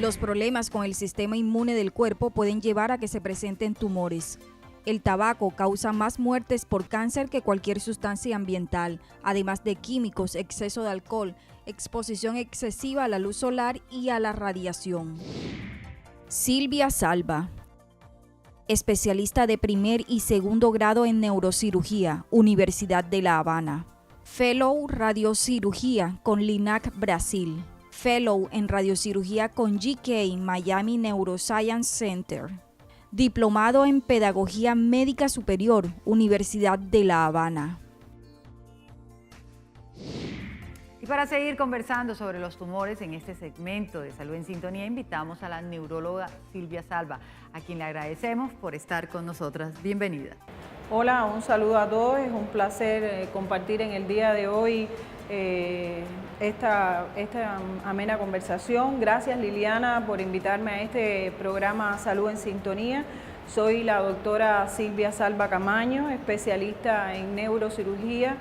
Los problemas con el sistema inmune del cuerpo pueden llevar a que se presenten tumores. El tabaco causa más muertes por cáncer que cualquier sustancia ambiental, además de químicos, exceso de alcohol, exposición excesiva a la luz solar y a la radiación. Silvia Salva, especialista de primer y segundo grado en neurocirugía, Universidad de La Habana. Fellow Radiocirugía con LINAC Brasil. Fellow en Radiocirugía con GK Miami Neuroscience Center. Diplomado en Pedagogía Médica Superior, Universidad de La Habana. Y para seguir conversando sobre los tumores en este segmento de Salud en Sintonía, invitamos a la neuróloga Silvia Salva, a quien le agradecemos por estar con nosotras. Bienvenida. Hola, un saludo a todos. Es un placer compartir en el día de hoy esta amena conversación. Gracias, Liliana, por invitarme a este programa Salud en Sintonía. Soy la doctora Silvia Salva Camaño, especialista en neurocirugía,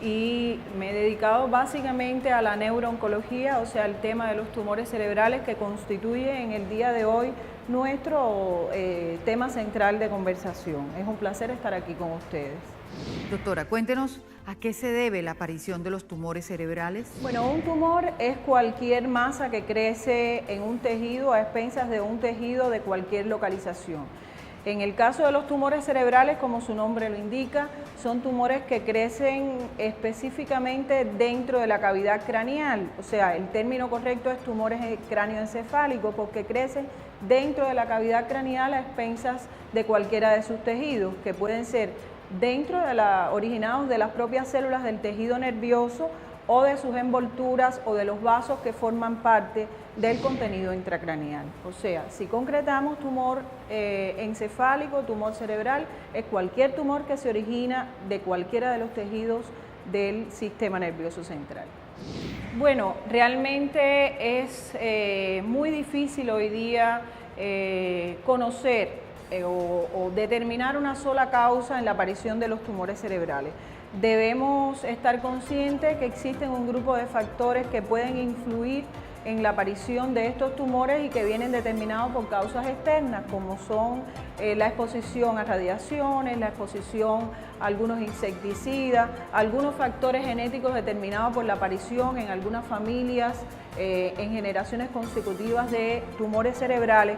y me he dedicado básicamente a la neurooncología, o sea, el tema de los tumores cerebrales, que constituye en el día de hoy nuestro tema central de conversación. Es un placer estar aquí con ustedes. Doctora, cuéntenos a qué se debe la aparición de los tumores cerebrales. Bueno, un tumor es cualquier masa que crece en un tejido a expensas de un tejido de cualquier localización. En el caso de los tumores cerebrales, como su nombre lo indica, son tumores que crecen específicamente dentro de la cavidad craneal. O sea, el término correcto es tumores cráneoencefálicos, porque crecen dentro de la cavidad craneal a expensas de cualquiera de sus tejidos, que pueden ser originados de las propias células del tejido nervioso, o de sus envolturas o de los vasos que forman parte del contenido intracraneal. O sea, si concretamos tumor encefálico, tumor cerebral, es cualquier tumor que se origina de cualquiera de los tejidos del sistema nervioso central. Bueno, realmente es muy difícil hoy día conocer o determinar una sola causa en la aparición de los tumores cerebrales. Debemos estar conscientes que existen un grupo de factores que pueden influir en la aparición de estos tumores y que vienen determinados por causas externas, como son la exposición a radiaciones, la exposición a algunos insecticidas, algunos factores genéticos determinados por la aparición en algunas familias en generaciones consecutivas de tumores cerebrales.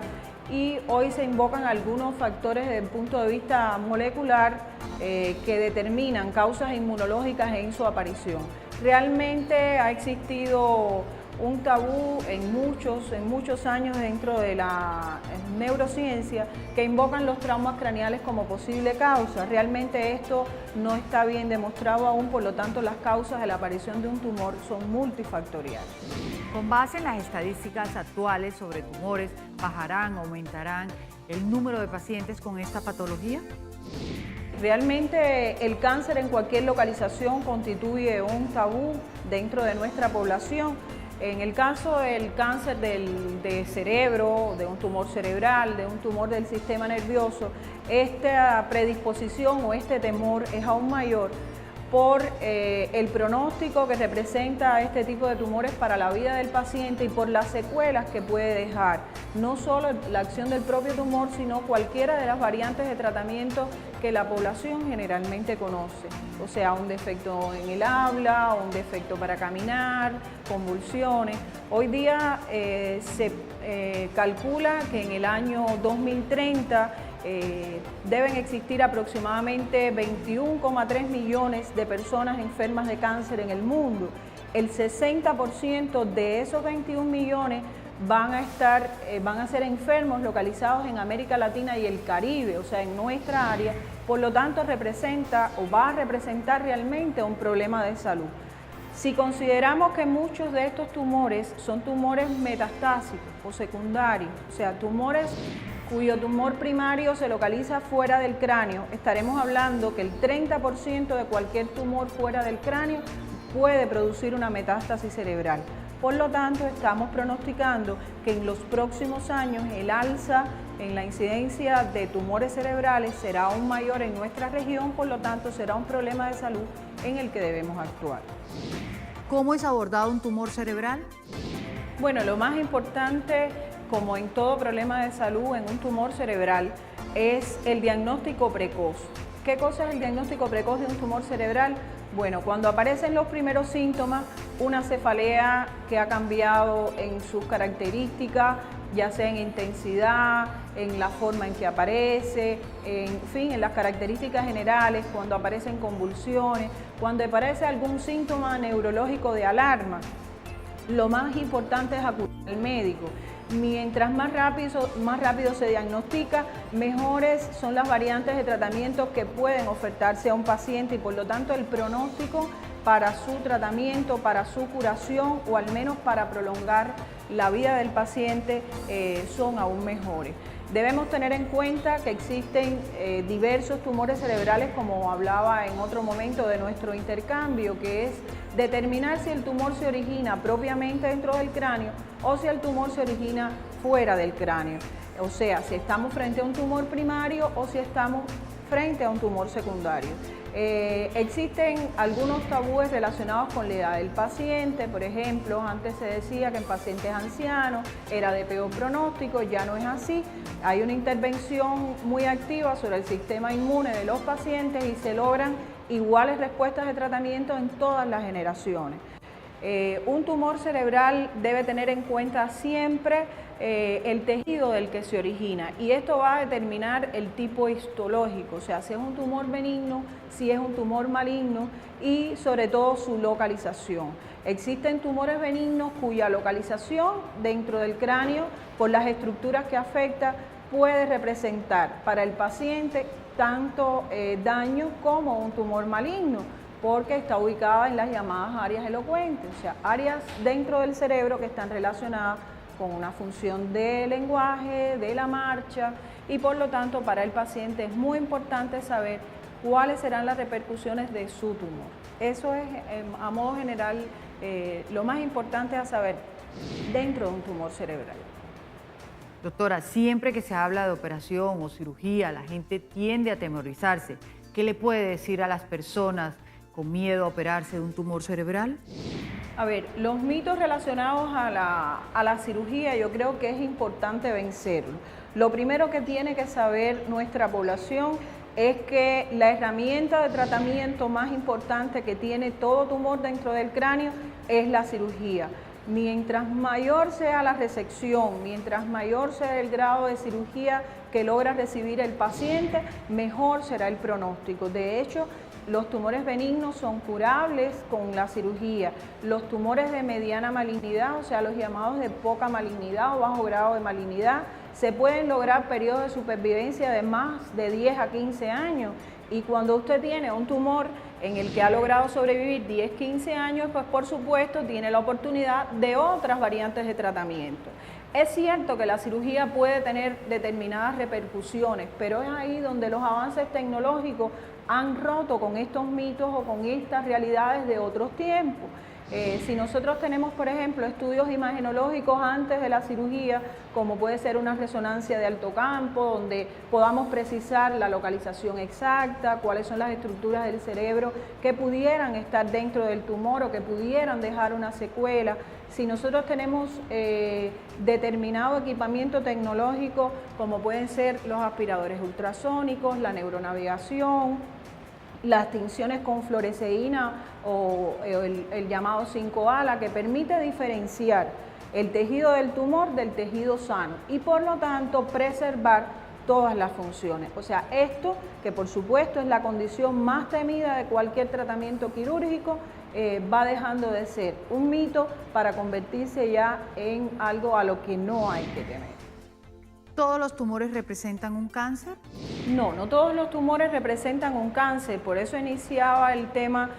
Y hoy se invocan algunos factores desde el punto de vista molecular que determinan causas inmunológicas en su aparición. Realmente ha existido un tabú en muchos años dentro de la neurociencia que invocan los traumas craneales como posible causa. Realmente esto no está bien demostrado aún, por lo tanto las causas de la aparición de un tumor son multifactoriales. Con base en las estadísticas actuales sobre tumores, ¿bajarán, aumentarán el número de pacientes con esta patología? Realmente el cáncer en cualquier localización constituye un tabú dentro de nuestra población. En el caso del cáncer de cerebro, de un tumor cerebral, de un tumor del sistema nervioso, esta predisposición o este temor es aún mayor por el pronóstico que representa este tipo de tumores para la vida del paciente y por las secuelas que puede dejar, no solo la acción del propio tumor, sino cualquiera de las variantes de tratamiento que la población generalmente conoce. O sea, un defecto en el habla, un defecto para caminar, convulsiones. Hoy día se calcula que en el año 2030 deben existir aproximadamente 21,3 millones de personas enfermas de cáncer en el mundo. El 60% de esos 21 millones van a ser enfermos localizados en América Latina y el Caribe, o sea, en nuestra área. Por lo tanto, representa o va a representar realmente un problema de salud. Si consideramos que muchos de estos tumores son tumores metastásicos o secundarios, o sea, tumores cuyo tumor primario se localiza fuera del cráneo, estaremos hablando que el 30% de cualquier tumor fuera del cráneo puede producir una metástasis cerebral. Por lo tanto, estamos pronosticando que en los próximos años el alza en la incidencia de tumores cerebrales será aún mayor en nuestra región, por lo tanto será un problema de salud en el que debemos actuar. ¿Cómo es abordado un tumor cerebral? Bueno, lo más importante como en todo problema de salud, en un tumor cerebral, es el diagnóstico precoz. ¿Qué cosa es el diagnóstico precoz de un tumor cerebral? Bueno, cuando aparecen los primeros síntomas, una cefalea que ha cambiado en sus características, ya sea en intensidad, en la forma en que aparece, en fin, en las características generales, cuando aparecen convulsiones, cuando aparece algún síntoma neurológico de alarma, lo más importante es acudir al médico. Mientras más rápido se diagnostica, mejores son las variantes de tratamiento que pueden ofertarse a un paciente y por lo tanto el pronóstico para su tratamiento, para su curación o al menos para prolongar la vida del paciente son aún mejores. Debemos tener en cuenta que existen diversos tumores cerebrales, como hablaba en otro momento de nuestro intercambio, que es determinar si el tumor se origina propiamente dentro del cráneo o si el tumor se origina fuera del cráneo. O sea, si estamos frente a un tumor primario o si estamos frente a un tumor secundario. Existen algunos tabúes relacionados con la edad del paciente. Por ejemplo, antes se decía que en pacientes ancianos era de peor pronóstico, ya no es así. Hay una intervención muy activa sobre el sistema inmune de los pacientes y se logran iguales respuestas de tratamiento en todas las generaciones. Un tumor cerebral debe tener en cuenta siempre el tejido del que se origina y esto va a determinar el tipo histológico, o sea, si es un tumor benigno, si es un tumor maligno y sobre todo su localización. Existen tumores benignos cuya localización dentro del cráneo, por las estructuras que afecta, puede representar para el paciente tanto daño como un tumor maligno, porque está ubicada en las llamadas áreas elocuentes, o sea, áreas dentro del cerebro que están relacionadas con una función de lenguaje, de la marcha, y por lo tanto para el paciente es muy importante saber cuáles serán las repercusiones de su tumor. Eso es, a modo general, lo más importante a saber dentro de un tumor cerebral. Doctora, siempre que se habla de operación o cirugía, la gente tiende a atemorizarse. ¿Qué le puede decir a las personas con miedo a operarse de un tumor cerebral? A ver, los mitos relacionados a la cirugía yo creo que es importante vencerlos. Lo primero que tiene que saber nuestra población es que la herramienta de tratamiento más importante que tiene todo tumor dentro del cráneo es la cirugía. Mientras mayor sea la resección, mientras mayor sea el grado de cirugía que logra recibir el paciente, mejor será el pronóstico. De hecho, los tumores benignos son curables con la cirugía. Los tumores de mediana malignidad, o sea, los llamados de poca malignidad o bajo grado de malignidad, se pueden lograr periodos de supervivencia de más de 10 a 15 años. Y cuando usted tiene un tumor en el que ha logrado sobrevivir 10, 15 años, pues por supuesto tiene la oportunidad de otras variantes de tratamiento. Es cierto que la cirugía puede tener determinadas repercusiones, pero es ahí donde los avances tecnológicos han roto con estos mitos o con estas realidades de otros tiempos. Si nosotros tenemos, por ejemplo, estudios imagenológicos antes de la cirugía, como puede ser una resonancia de alto campo, donde podamos precisar la localización exacta, cuáles son las estructuras del cerebro que pudieran estar dentro del tumor o que pudieran dejar una secuela. Si nosotros tenemos determinado equipamiento tecnológico, como pueden ser los aspiradores ultrasónicos, la neuronavigación, las tinciones con fluoresceína o el llamado 5-ALA, que permite diferenciar el tejido del tumor del tejido sano y por lo tanto preservar todas las funciones. O sea, esto que por supuesto es la condición más temida de cualquier tratamiento quirúrgico, va dejando de ser un mito para convertirse ya en algo a lo que no hay que temer. ¿Todos los tumores representan un cáncer? No, no todos los tumores representan un cáncer, por eso iniciaba el tema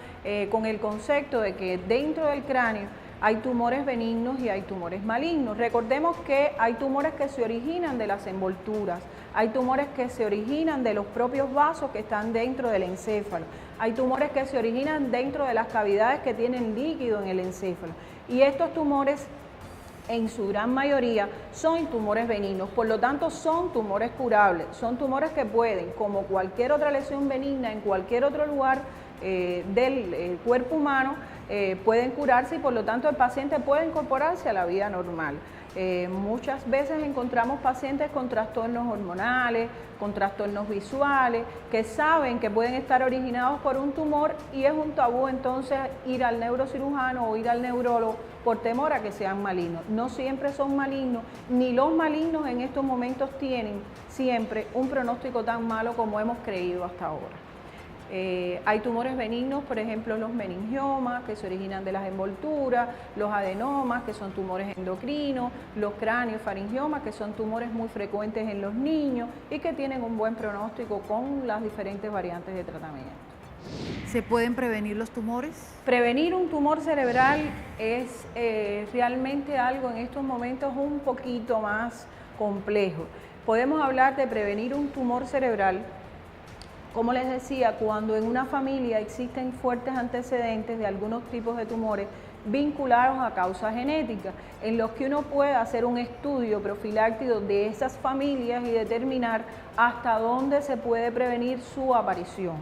con el concepto de que dentro del cráneo hay tumores benignos y hay tumores malignos. Recordemos que hay tumores que se originan de las envolturas, hay tumores que se originan de los propios vasos que están dentro del encéfalo, hay tumores que se originan dentro de las cavidades que tienen líquido en el encéfalo y estos tumores en su gran mayoría son tumores benignos, por lo tanto son tumores curables, son tumores que pueden, como cualquier otra lesión benigna en cualquier otro lugar del cuerpo humano, pueden curarse y por lo tanto el paciente puede incorporarse a la vida normal. Muchas veces encontramos pacientes con trastornos hormonales, con trastornos visuales, que saben que pueden estar originados por un tumor y es un tabú entonces ir al neurocirujano o ir al neurólogo por temor a que sean malignos. No siempre son malignos, ni los malignos en estos momentos tienen siempre un pronóstico tan malo como hemos creído hasta ahora. Hay tumores benignos, por ejemplo los meningiomas, que se originan de las envolturas, los adenomas, que son tumores endocrinos, los craniofaringiomas, que son tumores muy frecuentes en los niños y que tienen un buen pronóstico con las diferentes variantes de tratamiento. ¿Se pueden prevenir los tumores? Prevenir un tumor cerebral es realmente algo en estos momentos un poquito más complejo. Podemos hablar de prevenir un tumor cerebral, como les decía, cuando en una familia existen fuertes antecedentes de algunos tipos de tumores vinculados a causas genéticas, en los que uno puede hacer un estudio profiláctico de esas familias y determinar hasta dónde se puede prevenir su aparición.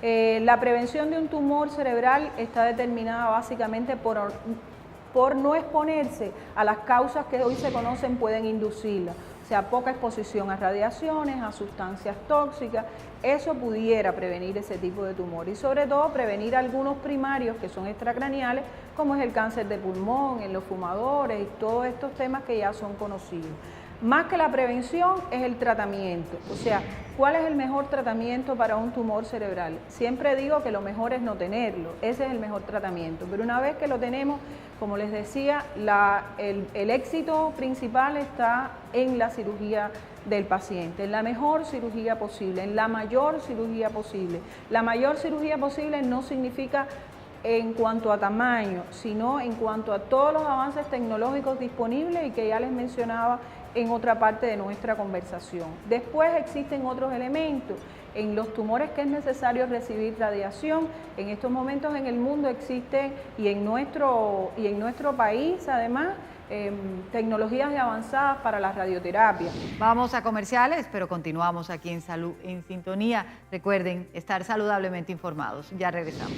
La prevención de un tumor cerebral está determinada básicamente por no exponerse a las causas que hoy se conocen pueden inducirla. O sea, poca exposición a radiaciones, a sustancias tóxicas, eso pudiera prevenir ese tipo de tumor y sobre todo prevenir algunos primarios que son extracraneales, como es el cáncer de pulmón en los fumadores y todos estos temas que ya son conocidos. Más que la prevención es el tratamiento, o sea, ¿cuál es el mejor tratamiento para un tumor cerebral? Siempre digo que lo mejor es no tenerlo, ese es el mejor tratamiento, pero una vez que lo tenemos, como les decía, el éxito principal está en la cirugía del paciente, en la mejor cirugía posible, en la mayor cirugía posible. La mayor cirugía posible no significa en cuanto a tamaño, sino en cuanto a todos los avances tecnológicos disponibles y que ya les mencionaba en otra parte de nuestra conversación. Después existen otros elementos. En los tumores que es necesario recibir radiación, en estos momentos en el mundo existen y en nuestro país además tecnologías avanzadas para la radioterapia. Vamos a comerciales, pero continuamos aquí en Salud en Sintonía. Recuerden estar saludablemente informados. Ya regresamos.